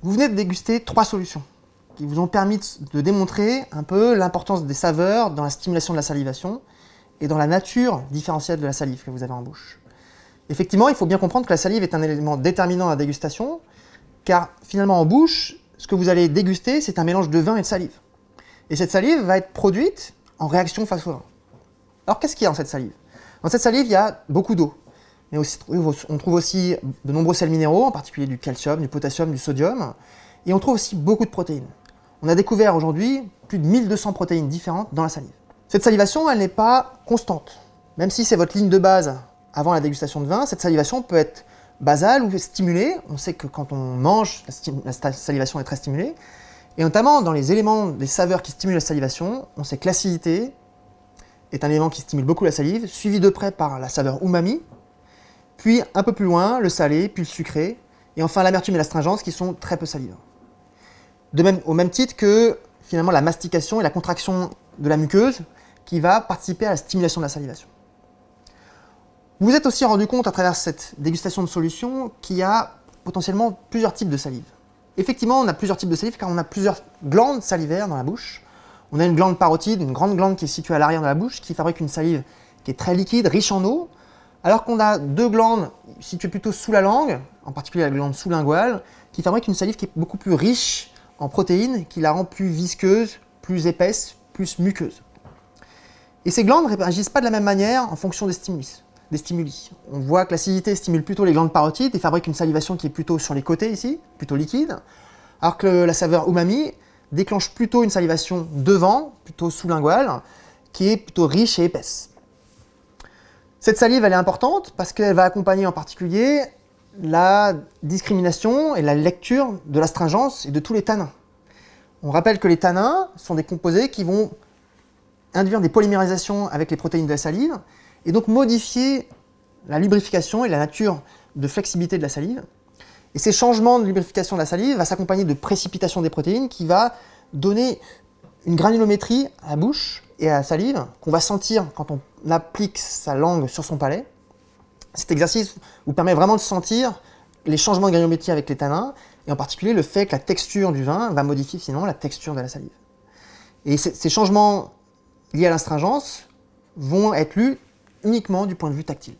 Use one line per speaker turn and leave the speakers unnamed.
Vous venez de déguster 3 solutions qui vous ont permis de démontrer un peu l'importance des saveurs dans la stimulation de la salivation et dans la nature différentielle de la salive que vous avez en bouche. Effectivement, il faut bien comprendre que la salive est un élément déterminant à la dégustation, car finalement en bouche, ce que vous allez déguster, c'est un mélange de vin et de salive. Et cette salive va être produite en réaction face au vin. Alors qu'est-ce qu'il y a dans cette salive? Dans cette salive, il y a beaucoup d'eau. Mais aussi, on trouve aussi de nombreux sels minéraux, en particulier du calcium, du potassium, du sodium. Et on trouve aussi beaucoup de protéines. On a découvert aujourd'hui plus de 1200 protéines différentes dans la salive. Cette salivation, elle n'est pas constante. Même si c'est votre ligne de base avant la dégustation de vin, cette salivation peut être basale ou stimulée. On sait que quand on mange, la salivation est très stimulée. Et notamment dans les éléments des saveurs qui stimulent la salivation, on sait que l'acidité est un élément qui stimule beaucoup la salive, suivi de près par la saveur umami, puis un peu plus loin, le salé, puis le sucré, et enfin l'amertume et l'astringence qui sont très peu salivants. Au même titre que finalement la mastication et la contraction de la muqueuse qui va participer à la stimulation de la salivation. Vous vous êtes aussi rendu compte à travers cette dégustation de solutions qu'il y a potentiellement plusieurs types de salive. Effectivement, on a plusieurs types de salive car on a plusieurs glandes salivaires dans la bouche. On a une glande parotide, une grande glande qui est située à l'arrière de la bouche, qui fabrique une salive qui est très liquide, riche en eau, alors qu'on a 2 glandes situées plutôt sous la langue, en particulier la glande sous-linguale, qui fabrique une salive qui est beaucoup plus riche en protéines, qui la rend plus visqueuse, plus épaisse, plus muqueuse. Et ces glandes ne réagissent pas de la même manière en fonction des stimuli. On voit que l'acidité stimule plutôt les glandes parotides et fabrique une salivation qui est plutôt sur les côtés ici, plutôt liquide, alors que la saveur umami déclenche plutôt une salivation devant, plutôt sous-linguale, qui est plutôt riche et épaisse. Cette salive, elle est importante parce qu'elle va accompagner en particulier la discrimination et la lecture de l'astringence et de tous les tanins. On rappelle que les tanins sont des composés qui vont induire des polymérisations avec les protéines de la salive et donc modifier la lubrification et la nature de flexibilité de la salive. Et ces changements de lubrification de la salive vont s'accompagner de précipitation des protéines qui va donner une granulométrie à la bouche et à la salive qu'on va sentir quand on applique sa langue sur son palais. Cet exercice vous permet vraiment de sentir les changements de granulométrie avec les tanins et en particulier le fait que la texture du vin va modifier finalement la texture de la salive. Et ces changements liés à l'astringence vont être lus uniquement du point de vue tactile.